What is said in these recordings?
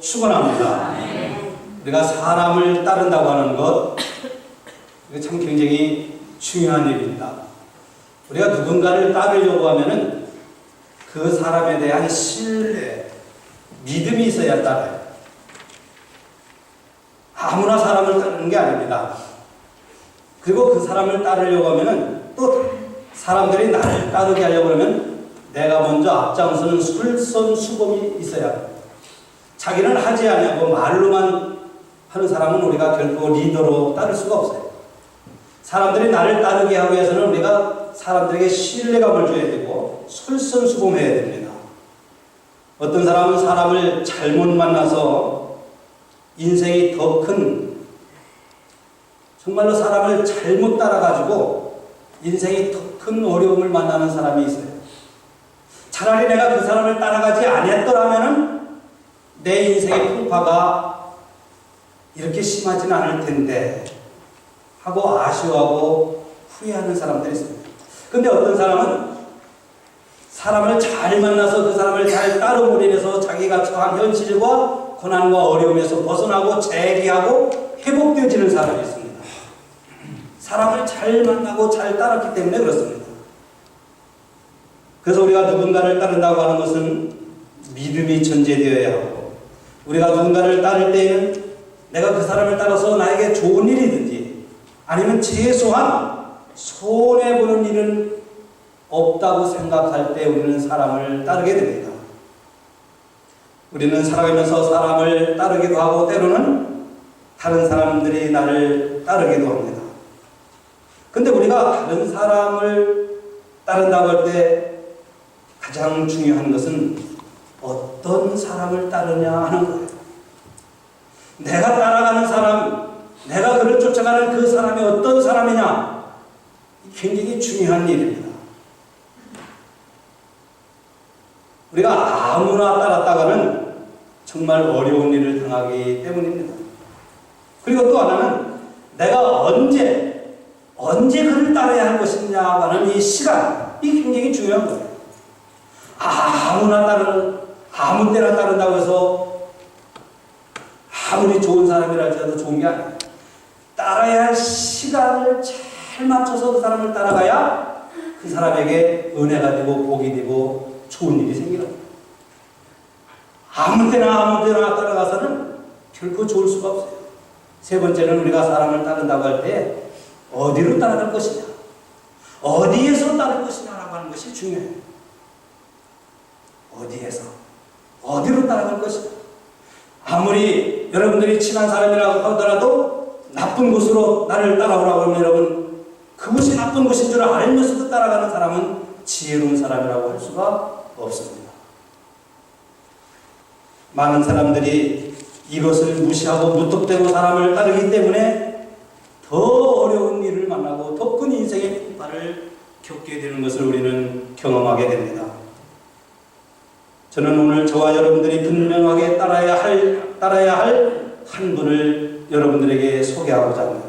축원합니다. 우리가 사람을 따른다고 하는 것, 이거 참 굉장히 중요한 일입니다. 우리가 누군가를 따르려고 하면은 그 사람에 대한 신뢰, 믿음이 있어야 따라요. 아무나 사람을 따르는 게 아닙니다. 그리고 그 사람을 따르려고 하면은 또 사람들이 나를 따르게 하려고 하면 내가 먼저 앞장서는 솔선수범이 있어야 합니다. 자기는 하지 않냐고 말로만 하는 사람은 우리가 결코 리더로 따를 수가 없어요. 사람들이 나를 따르게 하기 위해서는 우리가 사람들에게 신뢰감을 줘야 되고 솔선수범해야 됩니다. 어떤 사람은 사람을 잘못 만나서 인생이 더 큰, 정말로 사람을 잘못 따라가지고 인생이 더 큰 어려움을 만나는 사람이 있어요. 차라리 내가 그 사람을 따라가지 않았더라면은 내 인생의 풍파가 이렇게 심하진 않을 텐데 하고 아쉬워하고 후회하는 사람들이 있습니다. 근데 어떤 사람은 사람을 잘 만나서 그 사람을 잘 따름으로 인해서 자기가 처한 현실과 고난과 어려움에서 벗어나고 재기하고 회복되어지는 사람이 있습니다. 사람을 잘 만나고 잘 따랐기 때문에 그렇습니다. 그래서 우리가 누군가를 따른다고 하는 것은 믿음이 전제되어야 하고, 우리가 누군가를 따를 때에는 내가 그 사람을 따라서 나에게 좋은 일이든지 아니면 최소한 손해보는 일은 없다고 생각할 때 우리는 사람을 따르게 됩니다. 우리는 살아가면서 사람을 따르기도 하고 때로는 다른 사람들이 나를 따르기도 합니다. 근데 우리가 다른 사람을 따른다고 할 때 가장 중요한 것은 어떤 사람을 따르냐 하는 거예요. 내가 따라가는 사람, 내가 그를 쫓아가는 그 사람이 어떤 사람이냐, 굉장히 중요한 일입니다. 우리가 아무나 따랐다가는 정말 어려운 일을 당하기 때문입니다. 그리고 또 하나는 내가 언제 그를 따라야 할 것이냐고 하는 이 시간, 이 굉장히 중요한 거예요. 아무 때나 따른다고 해서 아무리 좋은 사람이라 할지라도 좋은 게 아니에요. 따라야 할 시간을 잘 맞춰서 그 사람을 따라가야 그 사람에게 은혜가 되고 복이 되고 좋은 일이 생기는 거예요. 아무 때나 따라가서는 결코 좋을 수가 없어요. 세 번째는 우리가 사람을 따른다고 할 때 어디로 따라갈 것이냐, 어디에서 따를 것이냐라고 하는 것이 중요해요. 어디로 따라갈 것이냐. 아무리 여러분들이 친한 사람이라고 하더라도 나쁜 곳으로 나를 따라오라고 하면 여러분, 그곳이 나쁜 곳인 줄 알면서도 따라가는 사람은 지혜로운 사람이라고 할 수가 없습니다. 많은 사람들이 이것을 무시하고 무턱대고 사람을 따르기 때문에 더 어려운 일을 만나고 더 큰 인생의 풍파를 겪게 되는 것을 우리는 경험하게 됩니다. 저는 오늘 저와 여러분들이 분명하게 따라야 할 한 분을 여러분들에게 소개하고자 합니다.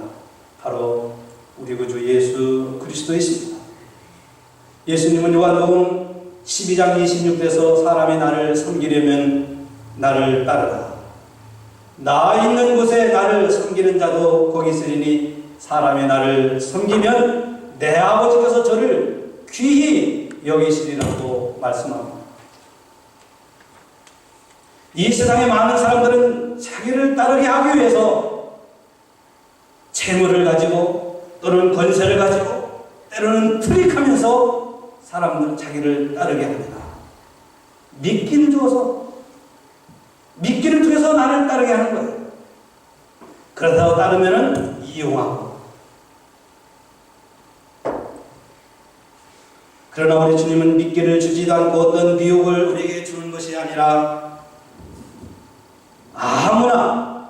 바로 우리 구주 예수 그리스도이십니다. 예수님은 요한복음 12장 26절에서 사람이 나를 섬기려면 나를 따르라. 나 있는 곳에 나를 섬기는 자도 거기 있으리니 사람이 나를 섬기면 내 아버지께서 저를 귀히 여기시리라고 말씀합니다. 이 세상의 많은 사람들은 자기를 따르게 하기 위해서 재물을 가지고 또는 권세를 가지고 때로는 트릭하면서 사람들은 자기를 따르게 합니다. 미끼를 통해서 나를 따르게 하는 거예요. 그러다가 따르면은 이용하고. 그러나 우리 주님은 미끼를 주지도 않고 어떤 미혹을 우리에게 주는 것이 아니라 아무나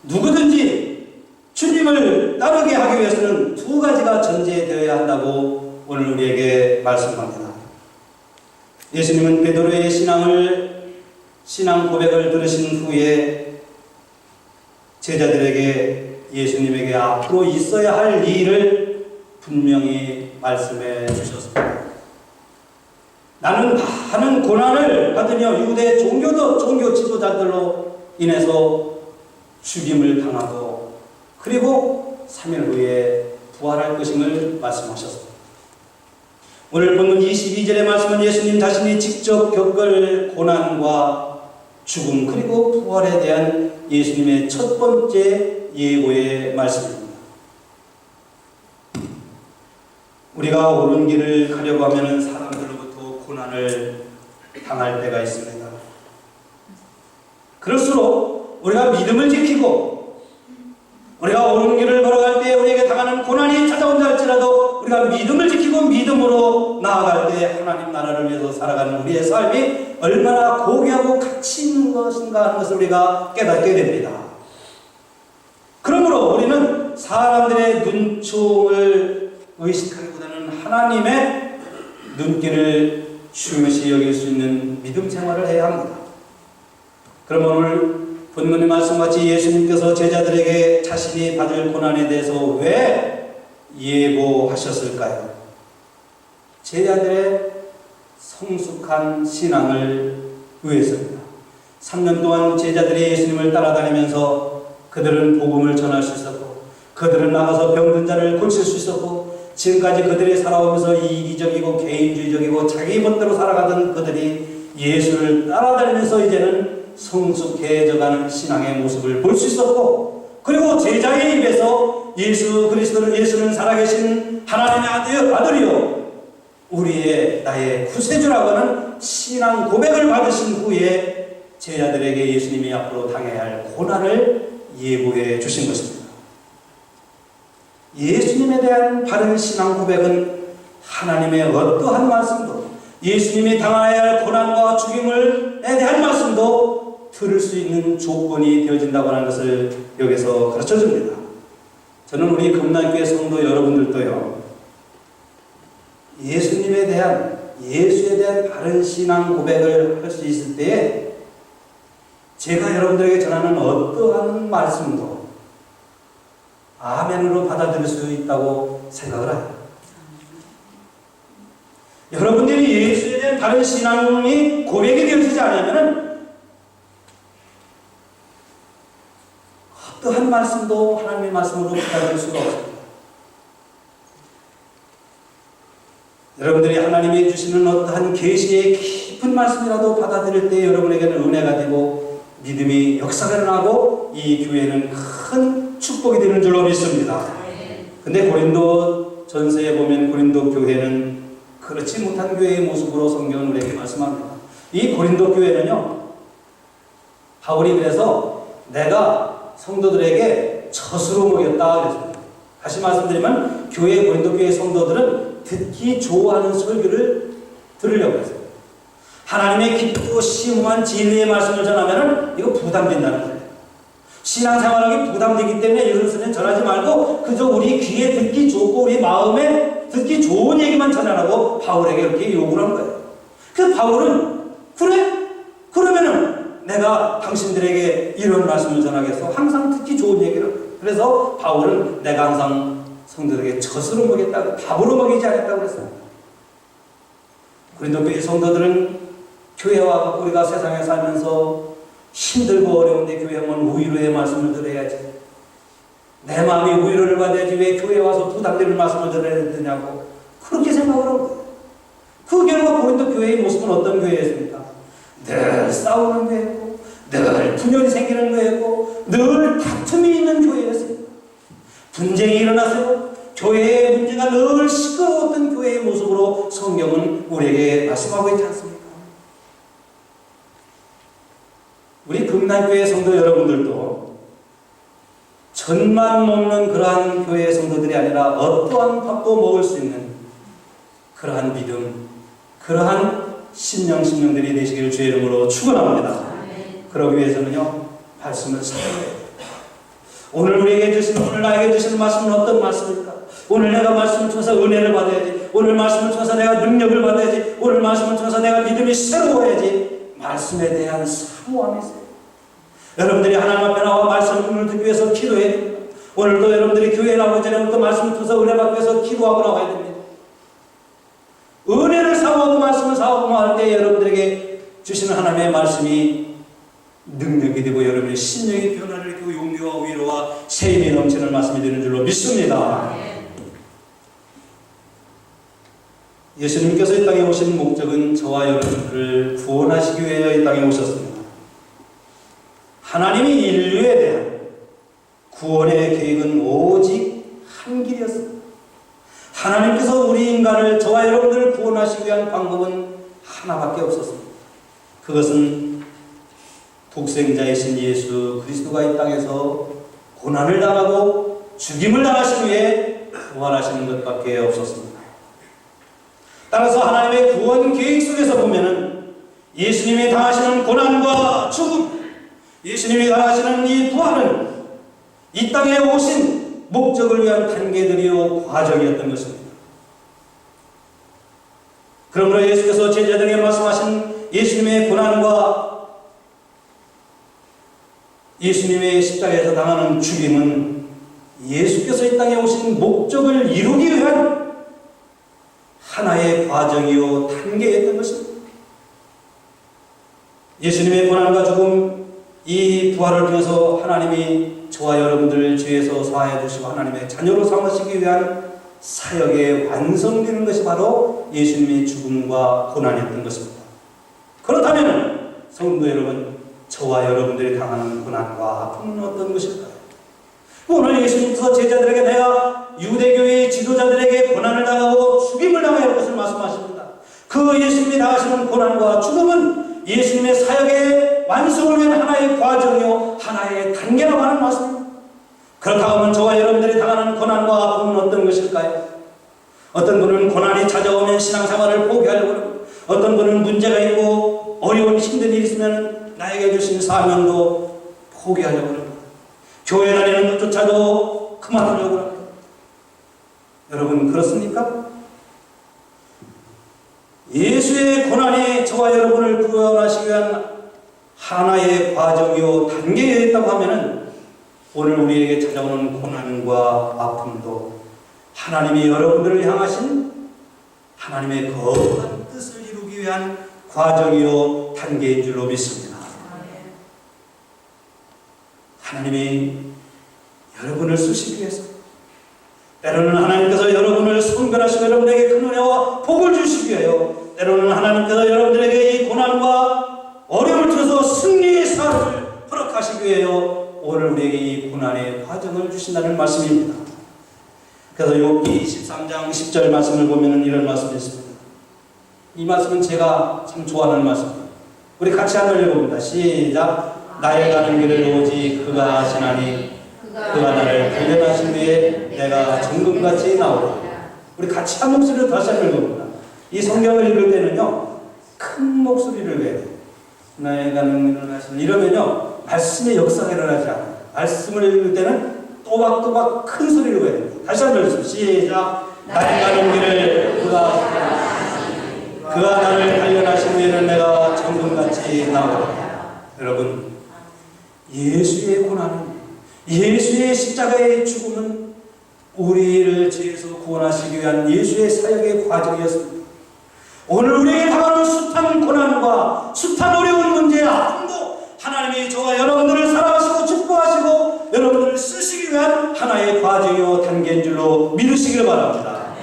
누구든지 주님을 따르게 하기 위해서는 두 가지가 전제되어야 한다고 오늘 우리에게 말씀합니다. 예수님은 베드로의 신앙 고백을 들으신 후에 제자들에게 예수님에게 앞으로 있어야 할 일을 분명히 말씀해 주셨습니다. 나는 많은 고난을 받으며 유대 종교 지도자들로 인해서 죽임을 당하고 그리고 3일 후에 부활할 것임을 말씀하셨습니다. 오늘 본문 22절의 말씀은 예수님 자신이 직접 겪을 고난과 죽음 그리고 부활에 대한 예수님의 첫 번째 예고의 말씀입니다. 우리가 옳은 길을 가려고 하면 사람들로부터 고난을 당할 때가 있습니다. 그럴수록 우리가 믿음을 지키고 우리가 옳은 길을 걸어갈 때 우리에게 당하는 고난이 찾아온다 할지라도 우리가 믿음을 지키고 믿음으로 나아갈 때 하나님 나라를 위해서 살아가는 우리의 삶이 얼마나 고귀하고 가치 있는 것인가 하는 것을 우리가 깨닫게 됩니다. 그러므로 우리는 사람들의 눈총을 의식하기보다는 하나님의 눈길을 중요시 여길 수 있는 믿음 생활을 해야 합니다. 그러면 오늘 본문의 말씀같이 예수님께서 제자들에게 자신이 받을 고난에 대해서 왜 예고하셨을까요? 제자들의 성숙한 신앙을 위해서입니다. 3년 동안 제자들이 예수님을 따라다니면서 그들은 복음을 전할 수 있었고 그들은 나가서 병든 자를 고칠 수 있었고 지금까지 그들이 살아오면서 이기적이고 개인주의적이고 자기 멋대로 살아가던 그들이 예수를 따라다니면서 이제는 성숙해져가는 신앙의 모습을 볼 수 있었고 그리고 제자의 입에서 예수는 살아계신 하나님의 아들이요 우리의 나의 구세주라고 하는 신앙 고백을 받으신 후에 제자들에게 예수님이 앞으로 당해야 할 고난을 예고해 주신 것입니다. 예수님에 대한 바른 신앙 고백은 하나님의 어떠한 말씀도 예수님이 당해야 할 고난과 죽임에 대한 말씀도 들을 수 있는 조건이 되어진다고 하는 것을 여기서 가르쳐줍니다. 저는 우리 금난교회 성도 여러분들도요 예수에 대한 바른 신앙 고백을 할 수 있을 때에 제가 여러분들에게 전하는 어떠한 말씀도 아멘으로 받아들일 수 있다고 생각을 해요. 여러분들이 예수에 대한 바른 신앙이 고백이 되어지지 않으면 어떠한 말씀도 하나님의 말씀으로 받아들일 수가 없습니다. 여러분들이 하나님이 주시는 어떠한 계시의 깊은 말씀이라도 받아들일 때 여러분에게는 은혜가 되고 믿음이 역사가 일어나고 이 교회는 큰 축복이 되는 줄로 믿습니다. 근데 고린도 전서에 보면 고린도 교회는 그렇지 못한 교회의 모습으로 성경은 우리에게 말씀합니다. 이 고린도 교회는요 바울이 그래서 내가 성도들에게 젖으로 먹였다 그랬습니다. 다시 말씀드리면 고린도 교회 성도들은 듣기 좋아하는 설교를 들으려고 했어요. 하나님의 깊고 심오한 진리의 말씀을 전하면 이거 부담된다는 거예요. 신앙생활하기 부담되기 때문에 이것은 전하지 말고 그저 우리 귀에 듣기 좋고 우리 마음에 듣기 좋은 얘기만 전하라고 바울에게 이렇게 요구를 한 거예요. 그 바울은 그래? 그러면은 내가 당신들에게 이런 말씀을 전하겠어. 항상 듣기 좋은 얘기를. 그래서 바울은 내가 항상 성도들에게 젖으로 먹였다, 밥으로 먹이지 않았다고 그랬어요. 고린도 교회 성도들은 교회와 우리가 세상에 살면서 힘들고 어려운데 교회 오면 위로의 말씀을 들어야지. 내 마음이 위로를 받아야지 왜 교회에 와서 부담되는 말씀을 들어야 되냐고 그렇게 생각을 하는 거예요. 그 결과 고린도 교회의 모습은 어떤 교회였습니까? 늘 싸우는 교회고 늘 분열이 생기는 교회고 늘 다툼이 있는 교회였습니다. 분쟁이 일어났어요. 교회의 문제가 늘 시끄러웠던 교회의 모습으로 성경은 우리에게 말씀하고 있지 않습니까? 우리 금난교회 성도 여러분들도 젖만 먹는 그러한 교회의 성도들이 아니라 어떠한 밥도 먹을 수 있는 그러한 믿음, 그러한 신령들이 되시기를 주의 이름으로 축원합니다. 그러기 위해서는요 말씀을 사용해야 됩니다. 오늘 우리에게 주시는, 오늘 나에게 주시는 말씀은 어떤 말씀일까? 오늘 내가 말씀을 통해서 은혜를 받아야지. 오늘 말씀을 통해서 내가 능력을 받아야지. 오늘 말씀을 통해서 내가 믿음이 새로워야지. 말씀에 대한 사모함이 있어요. 여러분들이 하나님 앞에 나와 말씀을 듣기 위해서 기도해야 됩니다. 오늘도 여러분들이 교회에 나오기 전에 또 말씀을 통해서 은혜 받기 위해서 기도하고 나와야 됩니다. 은혜를 사모하고 말씀을 사모할 때 여러분들에게 주시는 하나님의 말씀이 능력이 되고 여러분의 신령의 변화를 일으키고 용기와 위로와 세임이 넘치는 말씀이 되는 줄로 믿습니다. 예수님께서 이 땅에 오신 목적은 저와 여러분들을 구원하시기 위해 이 땅에 오셨습니다. 하나님이 인류에 대한 구원의 계획은 오직 한 길이었습니다. 하나님께서 우리 인간을, 저와 여러분들을 구원하시기 위한 방법은 하나밖에 없었습니다. 그것은 독생자이신 예수 그리스도가 이 땅에서 고난을 당하고 죽임을 당하신 후에 부활하시는 것밖에 없었습니다. 따라서 하나님의 구원 계획 속에서 보면은 예수님이 당하시는 고난과 죽음, 예수님이 당하시는 이 부활은 이 땅에 오신 목적을 위한 단계들이요 과정이었던 것입니다. 그러므로 예수께서 제자들에게 말씀하신 예수님의 고난과 예수님의 십자가에서 당하는 죽임은 예수께서 이 땅에 오신 목적을 이루기 위한 하나의 과정이요 단계였던 것입니다. 예수님의 고난과 죽음, 이 부활을 통해서 하나님이 저와 여러분들을 죄에서 사하여 주시고 하나님의 자녀로 삼으시기 위한 사역의 완성되는 것이 바로 예수님의 죽음과 고난이었던 것입니다. 그렇다면 성도 여러분, 저와 여러분들이 당하는 고난과 아픔은 어떤 것일까요? 오늘 예수님께서 제자들에게 내가 유대교의 지도자들에게 고난을 당하고 죽임을 당해야 할 것을 말씀하십니다. 그 예수님이 당하시는 고난과 죽음은 예수님의 사역의 완성을 위한 하나의 과정이요 하나의 단계라고 하는 말씀입니다. 그렇다고 하면 저와 여러분들이 당하는 고난과 아픔은 어떤 것일까요? 어떤 분은 고난이 찾아오면 신앙생활을 포기하려고 합니다. 어떤 분은 문제가 있고 어려운 힘든 일이 있으면 나에게 주신 사명도 포기하려고 합니다. 교회 다니는 것조차도 그만두려고 합니다. 여러분 그렇습니까? 예수의 고난이 저와 여러분을 구원하시기 위한 하나의 과정이요 단계였다고 하면은 오늘 우리에게 찾아오는 고난과 아픔도 하나님이 여러분들을 향하신 하나님의 거룩한 뜻을 이루기 위한 과정이요 단계인 줄로 믿습니다. 하나님이 여러분을 쓰시기 위해서, 때로는 하나님께서 여러분을 선별하시고 여러분에게 큰 은혜와 복을 주시기 위하여, 때로는 하나님께서 여러분들에게 이 고난과 어려움을 통해서 승리의 삶을 허락하시기 위하여 오늘 우리에게 이 고난의 과정을 주신다는 말씀입니다. 그래서 욥기 23장 10절 말씀을 보면 이런 말씀이 있습니다. 이 말씀은 제가 참 좋아하는 말씀입니다. 우리 같이 한번 읽어봅니다. 시작. 나의 가는 길을 오직 그가 아시나니 그가 나를 단련하신 후에 내가 정금같이 나오리라. 우리 같이 한 목소리로 다시 한번 읽어봅니다. 이 성경을 읽을 때는요 큰 목소리를 내요. 나의 가는 길을 아시나니 이러면요 말씀의 역사가 일어나지 않아요. 말씀을 읽을 때는 또박또박 큰 소리로 해야 됩니다. 다시 한번 읽습니다. 시작. 나의 가는 길을 그가 나를 단련하신 후에는 내가 정금같이 나오리라. 여러분 예수의 고난은, 예수의 십자가의 죽음은 우리를 죄에서 구원하시기 위한 예수의 사역의 과정이었습니다. 오늘 우리에게 당하는 숱한 고난과 숱한 어려운 문제의 아픔도 하나님이 저와 여러분들을 사랑하시고 축복하시고 여러분들을 쓰시기 위한 하나의 과정이요 단계인 줄로 믿으시길 바랍니다.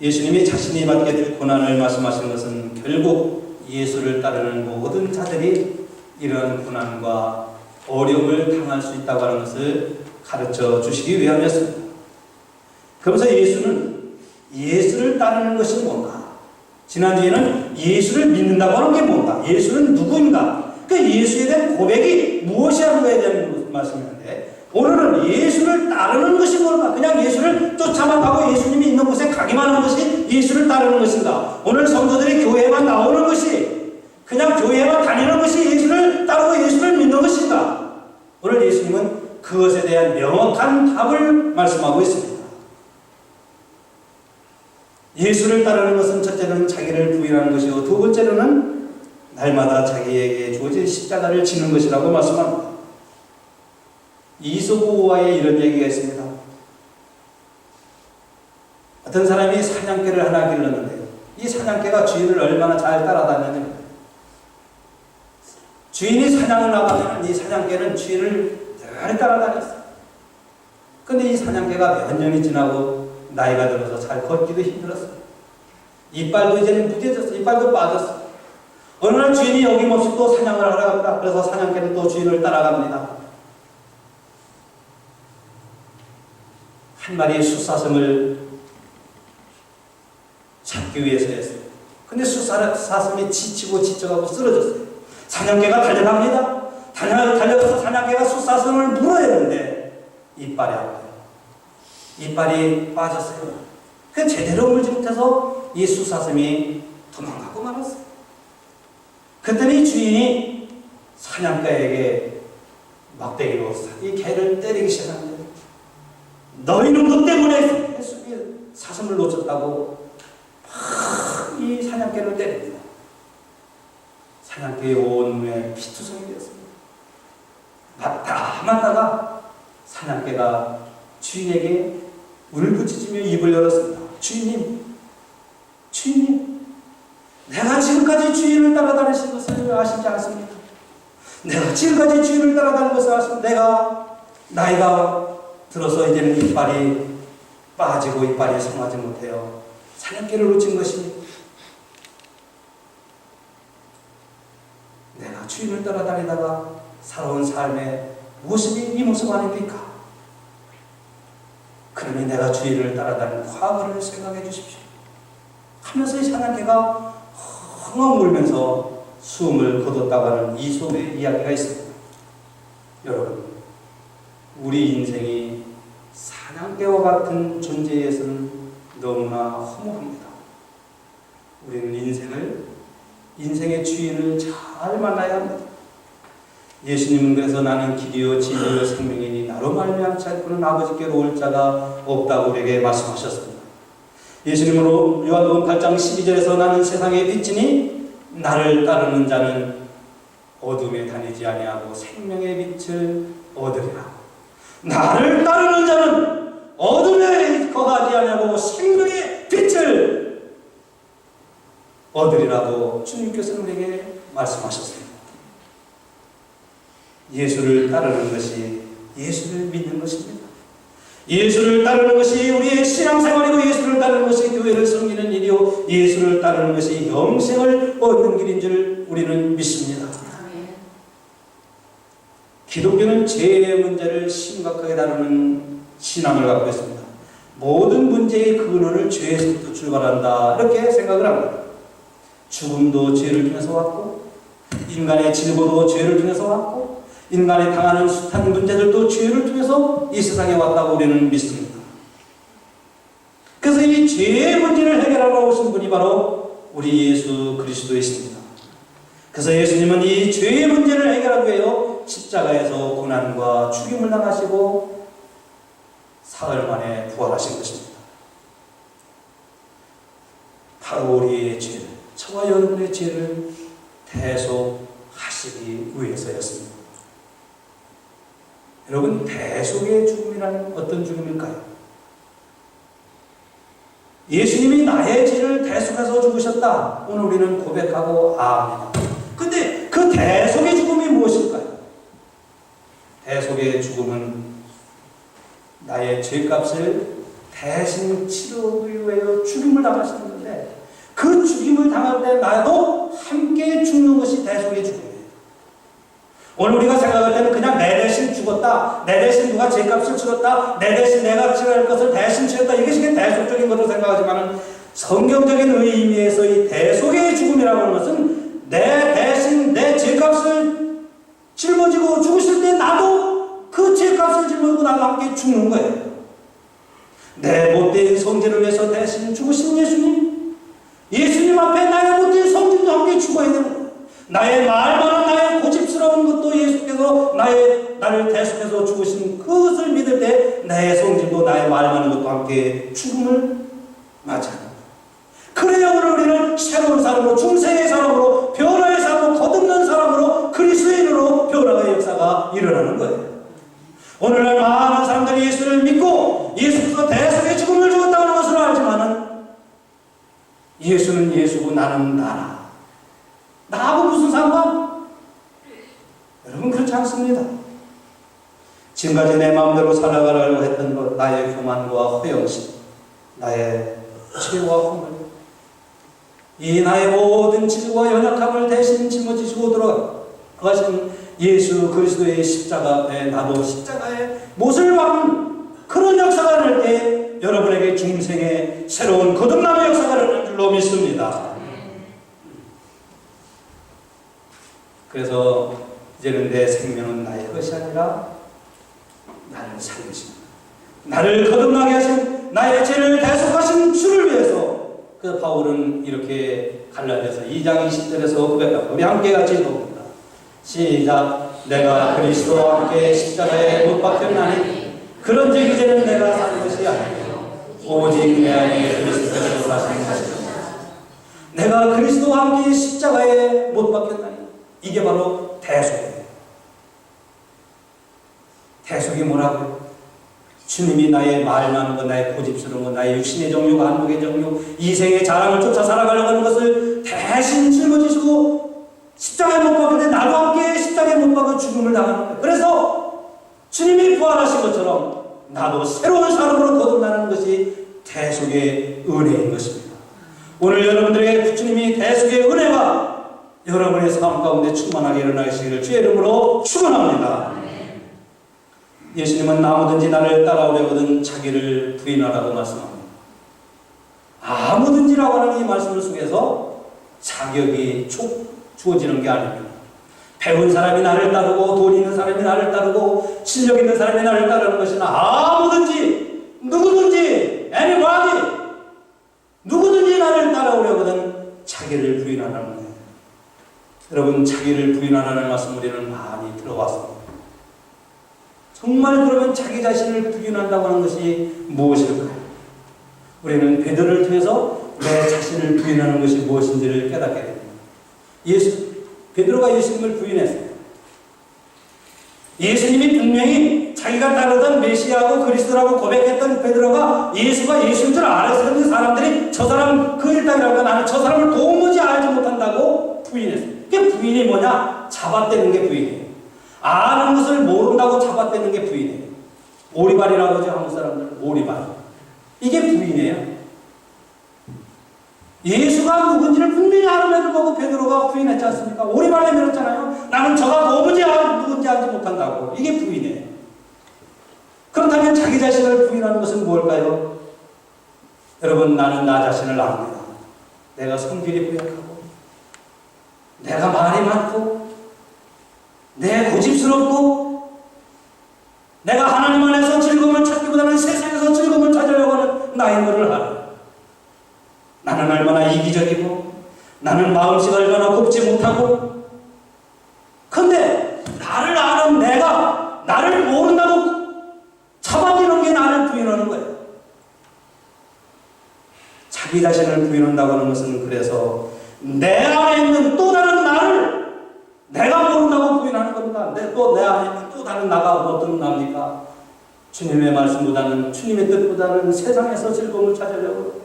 예수님이 자신이 받게 될 고난을 말씀하시는 것은 결국 예수를 따르는 모든 자들이 이러한 고난과 어려움을 당할 수 있다고 하는 것을 가르쳐 주시기 위함이었습니다. 그러면서 예수를 따르는 것이 뭔가? 지난주에는 예수를 믿는다고 하는 게 뭔가? 예수는 누구인가? 그 예수에 대한 고백이 무엇이라는 것에 대한 말씀이었는데 오늘은 예수를 따르는 것이 뭔가? 그냥 예수를 쫓아만 가고 예수님이 있는 곳에 가기만 하는 것이 예수를 따르는 것인가? 오늘 성도들이 교회에만 나오는 것이 그냥 교회에만 다니는 것이 예수를 따르고 예수를 믿는 것인가? 오늘 예수님은 그것에 대한 명확한 답을 말씀하고 있습니다. 예수를 따르는 것은 첫째는 자기를 부인하는 것이고 두 번째로는 날마다 자기에게 주어진 십자가를 지는 것이라고 말씀합니다. 이소부와의 이런 얘기가 있습니다. 어떤 사람이 사냥개를 하나 길렀는데요. 이 사냥개가 주인을 얼마나 잘 따라다녔냐면 주인이 사냥을 나가면 이 사냥개는 주인을 늘 따라다녔어요. 근데 이 사냥개가 몇 년이 지나고 나이가 들어서 잘 걷기도 힘들었어요. 이빨도 이제는 무뎌졌어요. 이빨도 빠졌어요. 어느 날 주인이 어김없이 또 사냥을 하러 갑니다. 그래서 사냥개는 또 주인을 따라갑니다. 한 마리의 숫사슴을 잡기 위해서였어요. 근데 숫사슴이 지치고 지쳐가고 쓰러졌어요. 사냥개가 달려갑니다. 달려가서 사냥개가 숫사슴을 물어야 하는데 이빨이 아파요. 이빨이 빠졌어요. 그 제대로 물지 못해서 이 숫사슴이 도망가고 말았어요. 그랬더니 주인이 사냥개에게 막대기로 이 개를 때리기 시작합니다. 너희 놈도 때문에 사슴을 놓쳤다고 막 이 사냥개를 때립니다. 사냥개의 온몸에 피투성이 되었습니다. 맞다가 사냥개가 주인에게 울부짖으며 입을 열었습니다. 주인님, 내가 지금까지 주인을 따라다니신 것을 아시지 않습니까? 내가 지금까지 주인을 따라다니는 것을 아십니까? 내가 나이가 들어서 이제는 이빨이 빠지고 이빨이 성하지 못해요. 사냥개를 놓친 것입니다. 내가 주인을 따라다니다가 살아온 삶의 모습이 이 모습 아닙니까? 그러니 내가 주인을 따라다니는 과거를 생각해 주십시오. 하면서 이 사냥개가 헝헝 울면서 숨을 거뒀다고 하는 이솝의 이야기가 있습니다. 여러분, 우리 인생이 사냥개와 같은 존재에서는 너무나 허무합니다. 우리는 인생의 주인을 잘 만나야 합니다. 예수님은 그래서 나는 길이요 진리요 생명이니 나로 말미암지 않고는 아버지께로 올 자가 없다고 우리에게 말씀하셨습니다. 예수님으로 요한복음 8장 12절에서 나는 세상의 빛이니 나를 따르는 자는 어둠에 다니지 아니하고 생명의 빛을 얻으리라. 나를 따르는 자는 어둠에 거하지 아니하고 생명의 빛을 얻으리라고 주님께서는 우리에게 말씀하셨습니다. 예수를 따르는 것이 예수를 믿는 것입니다. 예수를 따르는 것이 우리의 신앙생활이고 예수를 따르는 것이 교회를 섬기는 일이요 예수를 따르는 것이 영생을 얻는 길인 줄 우리는 믿습니다. 기독교는 죄의 문제를 심각하게 다루는 신앙을 갖고 있습니다. 모든 문제의 근원을 죄에서부터 출발한다 이렇게 생각을 합니다. 죽음도 죄를 통해서 왔고 인간의 질고도 죄를 통해서 왔고 인간이 당하는 숱한 문제들도 죄를 통해서 이 세상에 왔다고 우리는 믿습니다. 그래서 이 죄의 문제를 해결하러 오신 분이 바로 우리 예수 그리스도이십니다. 그래서 예수님은 이 죄의 문제를 해결하기 위해 십자가에서 고난과 죽임을 당하시고 사흘 만에 부활하신 것입니다. 바로 우리의 죄를, 저와 여러분의 죄를 대속하시기 위해서였습니다. 여러분, 대속의 죽음이란 어떤 죽음일까요? 예수님이 나의 죄를 대속해서 죽으셨다. 오늘 우리는 고백하고 아합니다. 근데 그 대속의 죽음이 무엇일까요? 대속의 죽음은 나의 죄값을 대신 치르기 위해 죽임을 당하시는 건데 그 죽임을 당할 때 나도 함께 죽는 것이 대속의 죽음이에요. 오늘 우리가 생각할 때는 그냥 내 대신 죽었다, 내 대신 누가 죄값을 치렀다, 내 대신 내가 치러야 할 것을 대신 치렀다, 이것이 대속적인 것으로 생각하지만 성경적인 의미에서 이 대속의 죽음이라고 하는 것은 내 대신 내 죄값을 짊어지고 죽으실 때 나도 그 죄값을 짊어지고 나도 함께 죽는 거예요. 내 못된 성질을 위해서 대신 죽으신 예수님 앞에 나의 못된 성질도 함께 죽어야 되는 거예요. 나의 말만한 나의 고집스러운 것도 예수께서 나를 대속해서 죽으신 그것을 믿을 때 나의 성질도 나의 말만한 것도 함께 죽음을 맞이하는 거예요. 그래야 오늘 우리는 새로운 사람으로, 중생의 사람으로, 변화의 사람으로, 거듭난 사람으로, 그리스도인으로 변화의 역사가 일어나는 거예요. 오늘날 많은 사람들이 예수를 믿고 예수께서 대속의 죽음을 죽었다는 것을 알지만은 그렇지 않습니다. 지금까지 내 마음대로 살아가려고 했던 것, 나의 교만과 허영심, 나의 죄와 허물, 이 나의 모든 질과 연약함을 대신 짊어지시고 들어가신 예수 그리스도의 십자가 앞에 나도 십자가의 못을 박는 그런 역사가 날 때 여러분에게 중생의 새로운 거듭남의 역사가 날 줄로 믿습니다. 그래서 이제는 내 생명은 나의 것이 아니라 나를 살리신, 나를 거듭나게 하신, 나의 죄를 대속하신 주를 위해서 그 바울은 이렇게 갈라디아서 2장 20절에서 고백합니다. 우리 함께 같이 읽어봅니다. 시작. 내가 그리스도와 함께 십자가에 못 박혔나니 그런즉 이제는 내가 사는 것이 아니요 오직 내 안에 그리스도께서 사시는 것이다. 내가 그리스도와 함께 십자가에 못 박혔나니 이게 바로 대속이에요. 대속이 뭐라고요? 주님이 나의 말 많은 것, 나의 고집스러운 것, 나의 육신의 정욕, 한국의 정욕, 이생의 자랑을 쫓아 살아가려고 하는 것을 대신 짊어지시고 십자가에 못 박는데 나도 함께 십자가에 못 박아 죽음을 당하는 거예요. 그래서 주님이 부활하신 것처럼 나도 새로운 사람으로 거듭나는 것이 대속의 은혜인 것입니다. 오늘 여러분들에게 주님이 대속의 은혜가 여러분의 삶 가운데 충만하게 일어나시기를 주의 이름으로 축원합니다. 예수님은 아무든지 나를 따라오려거든 자기를 부인하라고 말씀합니다. 아무든지라고 하는 이 말씀을 속에서 자격이 주어지는 게 아닙니다. 배운 사람이 나를 따르고 돈 있는 사람이 나를 따르고 실력 있는 사람이 나를 따르는 것이나 아무든지 누구든지 anybody 누구든지 나를 따라오려거든 자기를 부인하라는 거예요. 여러분, 자기를 부인하라는 말씀 우리는 많이 들어봤습니다. 정말 그러면 자기 자신을 부인한다고 하는 것이 무엇일까요? 우리는 베드로를 통해서 내 자신을 부인하는 것이 무엇인지를 깨닫게 됩니다. 베드로가 예수님을 부인했어요. 예수님이 분명히 자기가 따르던 메시아고 그리스도라고 고백했던 베드로가 예수가 예수인 줄 알았었는데 사람들이 저 사람 그 일당이라고 나는 저 사람을 도무지 알지 못한다고 부인했어요. 그게 부인이 뭐냐? 잡아떼는 게 부인이에요. 아는 것을 모른다고 잡아떼는 게 부인이에요. 오리발이라고 하죠, 한국 사람들. 오리발. 이게 부인이에요. 예수가 누군지를 분명히 아는 보고 베드로가 부인했지 않습니까? 오리발 내밀었잖아요. 나는 저가 도무지 누군지 알지 못한다고. 이게 부인이에요. 그렇다면 자기 자신을 부인하는 것은 무엇일까요? 여러분, 나는 나 자신을 압니다. 내가 성질이 부약하고 내가 말이 많고 내 고집스럽고 내가 하나님 안에서 즐거움을 찾기보다는 세상에서 즐거움을 찾으려고 하는 나인 것을 알아요. 나는 얼마나 이기적이고 나는 마음씨가 얼마나 곱지 못하고 근데 나를 아는 내가 나를 모른다고 잡아들이는 게 나를 부인하는 거예요. 자기 자신을 부인한다고 하는 것은 그래서 내 안에 있는 또 다른 나를 내가 모른다고 부인하는 겁니다. 또 내 안에 있는 또 다른 나가 어떤 나입니까? 주님의 말씀보다는 주님의 뜻보다는 세상에서 즐거움을 찾으려고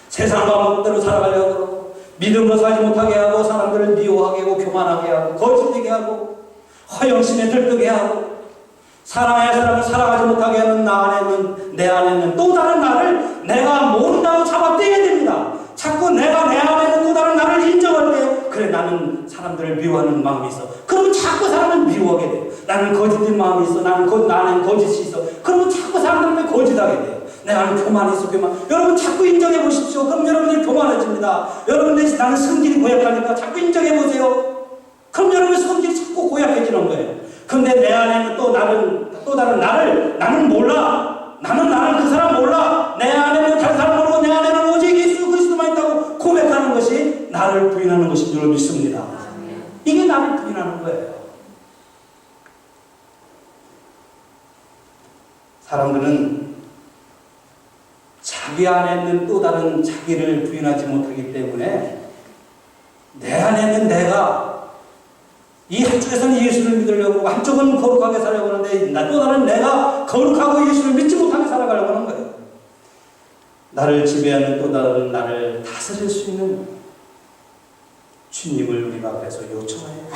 세상 방법대로 살아가려고 그러고 믿음으로 살지 못하게 하고 사람들을 미워하게 하고 교만하게 하고 거짓되게 하고 허영심에 들뜨게 하고 사랑의 사람을 사랑하지 못하게 하는 나 안에 있는 내 안에 있는 또 다른 나를 내가 모른다고 잡아떼야 됩니다. 자꾸 내가 내 안에 있는 또 다른 나를 인정할 때 그래 나는 사람들을 미워하는 마음이 있어. 그러면 자꾸 사람을 미워하게 돼요. 나는 거짓된 마음이 있어. 나는 거짓이 있어. 그러면 자꾸 사람들을 거짓하게 돼요. 내 안에 교만이 있어. 교만. 여러분 자꾸 인정해 보십시오. 그럼 여러분이 교만해집니다. 여러분들이 나는 성질이 고약하니까 자꾸 인정해 보세요. 그럼 여러분의 성질이 자꾸 고약해지는 거예요. 근데 내 안에 있는 또 다른 나를 나는 몰라. 나는 그 사람 몰라. 내 안에는 다른 사람 모르고 내 안에는 오직 예수 그리스도만 있다고 고백하는 것이 나를 부인하는 것인 줄 믿습니다. 이게 나를 부인하는 거예요. 사람들은 자기 안에 있는 또 다른 자기를 부인하지 못하기 때문에 내 안에 있는 내가 이 한쪽에서는 예수를 믿으려고 한쪽은 거룩하게 살려고 하는데 또 다른 내가 거룩하고 예수를 믿지 못하게 살아가려고 하는 거예요. 나를 지배하는 또 다른 나를 다스릴 수 있는 주님을 우리가 그래서 요청해요.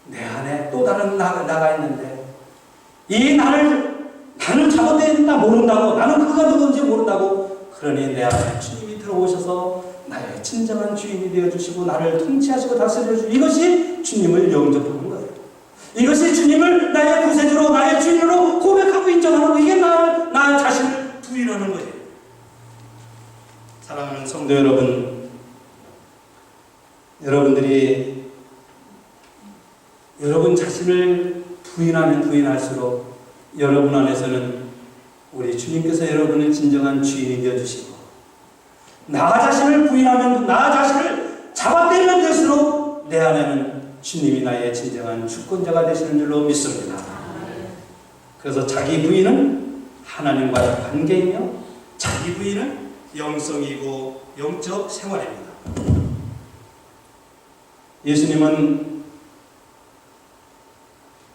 내 안에 또 다른 나가 있는데 이 나는 잘못된 나 모른다고, 나는 그가 누군지 모른다고. 그러니 내 안에 주님이 들어오셔서 나의 진정한 주인이 되어주시고 나를 통치하시고 다스려 주시고, 이것이 주님을 영접하는 거예요. 이것이 주님을 나의 구세주로, 나의 주인으로 고백하고 인정하는 거. 이게 나 자신을 부인하는 거예요. 사랑하는 성도 여러분, 여러분들이 여러분 자신을 부인하면 부인할수록 여러분 안에서는 우리 주님께서 여러분의 진정한 주인이 되어주시고, 나 자신을 부인하면, 나 자신을 잡아떼면 될수록 내 안에는 주님이 나의 진정한 주권자가 되시는 줄로 믿습니다. 그래서 자기 부인은 하나님과의 관계이며 자기 부인은 영성이고 영적 생활입니다. 예수님은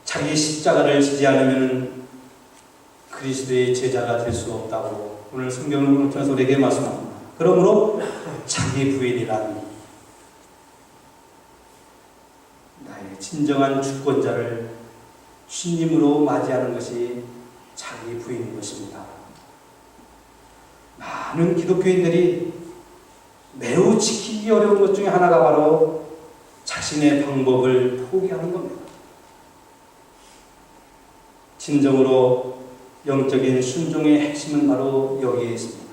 자기 십자가를 지지 않으면 그리스도의 제자가 될 수 없다고 오늘 성경을 통해서 우리에게 말씀합니다. 그러므로 자기 부인이란 나의 진정한 주권자를 주님으로 맞이하는 것이 자기 부인인 것입니다. 많은 기독교인들이 매우 지키기 어려운 것 중에 하나가 바로 자신의 방법을 포기하는 겁니다. 진정으로 영적인 순종의 핵심은 바로 여기에 있습니다.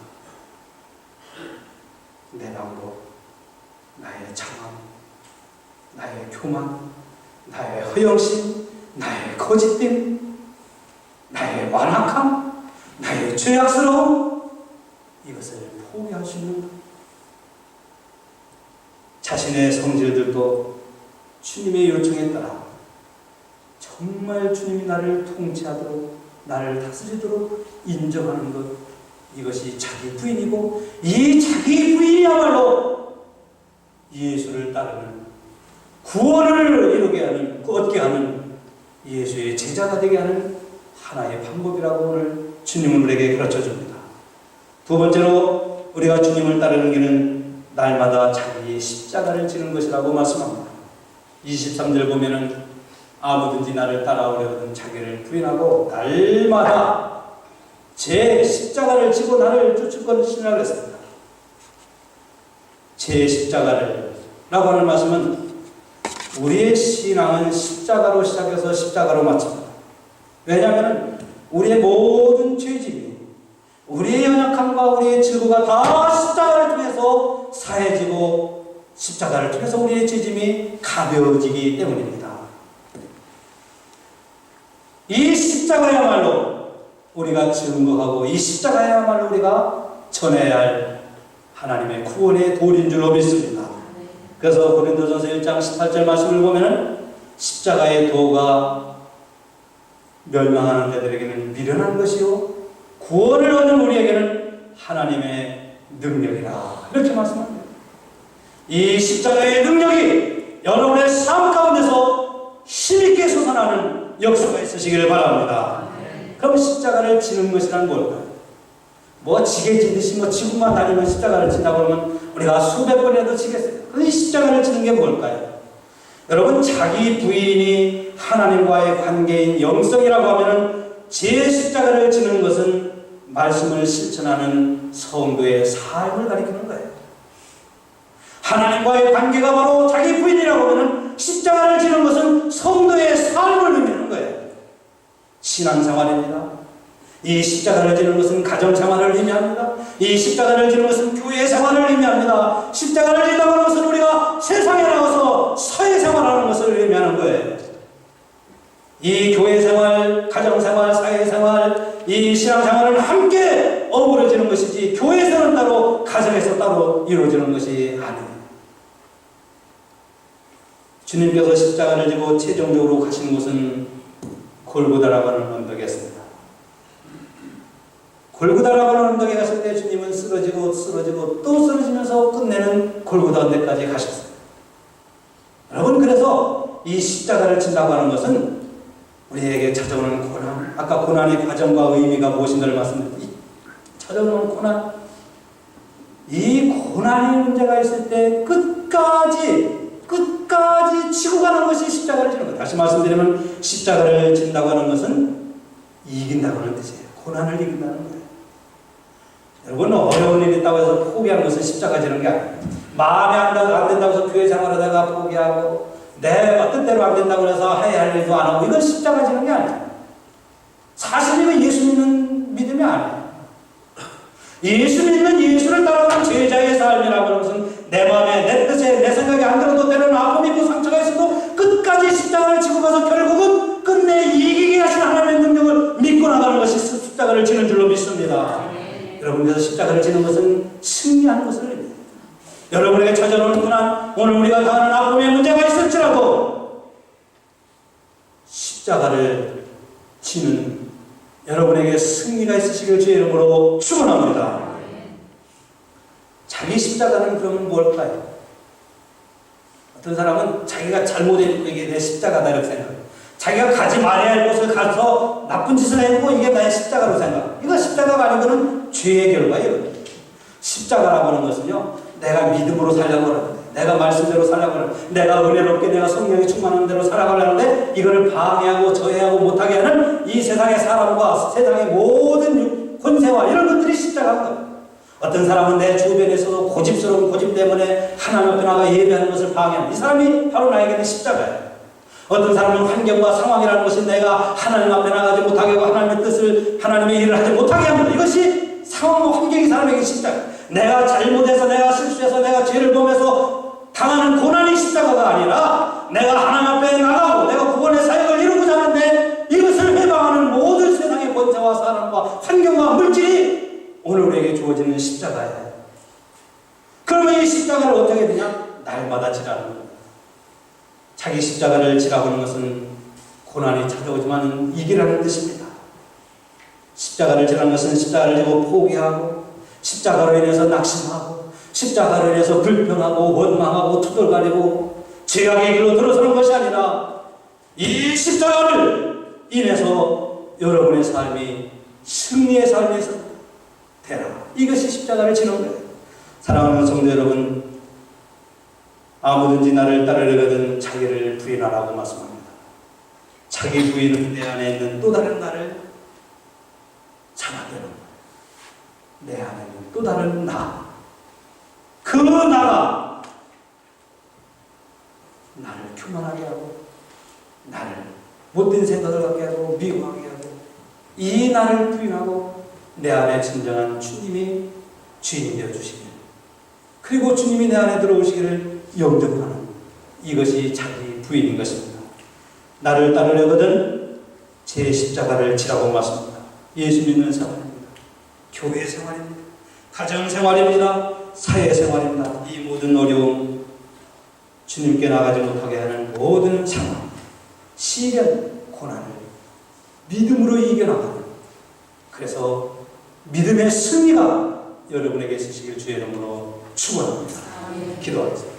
내 방법, 나의 장엄, 나의 교만, 나의 허영심, 나의 거짓됨, 나의 완악함, 나의 죄악스러움, 이것을 포기할 수 있는 것. 자신의 성질들도 주님의 요청에 따라 정말 주님이 나를 통치하도록, 나를 다스리도록 인정하는 것, 이것이 자기 부인이고, 이 자기 부인이야말로 예수를 따르는, 구원을 이루게 하는, 얻게 하는, 예수의 제자가 되게 하는 하나의 방법이라고 오늘 주님은 우리에게 가르쳐줍니다. 두 번째로 우리가 주님을 따르는 길은 날마다 자기의 십자가를 지는 것이라고 말씀합니다. 23절 보면은 아무든지 나를 따라오려거든 자기를 부인하고 날마다 제 십자가를 지고 나를 쫓을 것이라 그랬습니다. 제 십자가를 라고 하는 말씀은 우리의 신앙은 십자가로 시작해서 십자가로 마칩니다. 왜냐하면 우리의 모든 죄짐이, 우리의 연약함과 우리의 증오가 다 십자가를 통해서 사해지고 십자가를 통해서 우리의 죄짐이 가벼워지기 때문입니다. 이 십자가야말로 우리가 증거하고, 이 십자가야말로 우리가 전해야 할 하나님의 구원의 도리인 줄로 믿습니다. 그래서 고린도전서 1장 18절 말씀을 보면 십자가의 도가 멸망하는 자들에게는 미련한 것이요 구원을 얻는 우리에게는 하나님의 능력이라, 이렇게 말씀합니다. 이 십자가의 능력이 여러분의 삶 가운데서 힘있게 솟아나는 역사가 있으시기를 바랍니다. 그럼 십자가를 지는 것이란 뭘까요? 뭐 지게 지듯이 뭐 지구만 다니면 십자가를 진다고 그러면 우리가 수백 번이라도 지겠어요. 이 십자가를 지는 게 뭘까요? 여러분, 자기 부인이 하나님과의 관계인 영성이라고 하면은 제 십자가를 지는 것은 말씀을 실천하는 성도의 삶을 가리키는 거예요. 하나님과의 관계가 바로 자기 부인이라고 하면은 십자가를 지는 것은 성도의 삶을 의미하는 거예요. 신앙생활입니다. 이 십자가를 지는 것은 가정생활을 의미합니다. 이 십자가를 지는 것은 교회생활을 의미합니다. 십자가를 지는다고 하는 것은 우리가 세상에 나와서 사회생활하는 것을 의미하는 거예요. 이 교회생활, 가정생활, 사회생활, 이 신앙생활은 함께 어우러지는 것이지 교회에서는 따로, 가정에서 따로 이루어지는 것이 아니에요. 주님께서 십자가를 지고 최종적으로 가신 곳은 골고다라고 하는 언덕이었습니다. 골고다라고 하는 언덕에 갔을 때 주님은 쓰러지고 또 쓰러지면서 끝내는 골고다 언덕까지 가셨어요. 여러분, 그래서 이 십자가를 진다고 하는 것은 우리에게 찾아오는 고난, 아까 고난의 과정과 의미가 무엇인가를 말씀드렸는데, 찾아오는 고난, 이 고난의 문제가 있을 때 끝까지 지고 가는 것이 십자가를 지는 거예요. 다시 말씀드리면 십자가를 진다고 하는 것은 이긴다고 하는 뜻이에요. 고난을 이긴다는 거예요. 여러분, 어려운 일이 있다고 해서 포기하는 것은 십자가 지는 게 아니에요. 마음에 안 된다고 해서 교회 생활하다가 포기하고 내 뜻대로 안 된다고 해서 해야 할 일도 안 하고 이건 십자가 지는 게 아니에요. 사실 이거 예수 믿는 믿음이 아니에요. 예수 믿는 예수를 따라가는 제자의 삶이라고 하는 것은 내 마음에 내 뜻에 내 생각이 안 들어도 때로는 아픔이 있고 상처가 있어도 끝까지 십자가를 지고 가서 결국은 끝내 이기게 하신 하나님의 능력을 믿고 나가는 것이 십자가를 지는 줄로 믿습니다. 여러분, 그래서 십자가를 지는 것은 승리하는 것을 의미해요. 여러분에게 찾아오는 고난, 오늘 우리가 당하는 아픔의 문제가 있을지라도 십자가를 지는 여러분에게 승리가 있으시길 주의 이름으로 축원합니다. 자기 십자가는 그러면 뭘까요? 어떤 사람은 자기가 잘못했고 이게 내 십자가다 이렇게 생각해요. 자기가 가지 말아야 할 곳을 가서 나쁜 짓을 했고 이게 나의 십자가로 생각해요. 이거 십자가가 아니고는 죄의 결과예요. 십자가라고 하는 것은요, 내가 믿음으로 살려고 하는데, 내가 말씀대로 살려고 하는데, 내가 은혜롭게 내가 성령이 충만한 대로 살아가려 하는데 이거를 방해하고 저해하고 못하게 하는 이 세상의 사람과 세상의 모든 권세와 이런 것들이 십자가인 거예요. 어떤 사람은 내 주변에서도 고집스러운 고집 때문에 하나님 앞에 나가 예배하는 것을 방해하는 이 사람이 바로 나에게는 십자가예요. 어떤 사람은 환경과 상황이라는 것이 내가 하나님 앞에 나가지 못하게 하고 하나님의 뜻을 하나님의 일을 하지 못하게 합니다. 이것이 상황과 환경이 사람에게 십자가. 내가 잘못해서 내가 실수해서 내가 죄를 범해서 당하는 고난이 십자가가 아니라 내가 하나님 앞에 나가고 내가 구원의 사역을 이루고자 하는데 이것을 해방하는 모든 세상의 권세와 사람과 환경과 물질이 오늘 우리에게 주어지는 십자가예요. 그러면 이 십자가를 어떻게 되냐? 날마다 지라는 겁니다. 자기 십자가를 지라고 하는 것은 고난이 찾아오지만 이기라는 뜻입니다. 십자가를 지라는 것은 십자가를 지고 포기하고 십자가로 인해서 낙심하고 십자가로 인해서 불평하고 원망하고 투덜거리고 죄악의 길로 들어서는 것이 아니라 이 십자가를 인해서 여러분의 삶이 승리의 삶에서 되라. 이것이 십자가를 지는 거예요. 사랑하는 성도 여러분, 아무든지 나를 따르려거든 자기를 부인하라고 말씀합니다. 자기 부인은 내 안에 있는 또 다른 나를 잡아들는 내 안에 있는 또 다른 나. 그 나가 나를 교만하게 하고 나를 못된 생각을 갖게 하고 미워하게 하고 이 나를 부인하고 내 안에 진정한 주님이 주인이 되어 주시길, 그리고 주님이 내 안에 들어오시기를 영접하는 이것이 자기 부인인 것입니다. 나를 따르려거든 제 십자가를 지라고 말씀합니다. 예수 믿는 생활입니다. 교회 생활입니다. 가정 생활입니다. 사회 생활입니다. 이 모든 어려움, 주님께 나가지 못하게 하는 모든 상황, 시련, 고난을 믿음으로 이겨나가는, 그래서 믿음의 승리가 여러분에게 있으시길 주의 이름으로 축원합니다. 기도하겠습니다.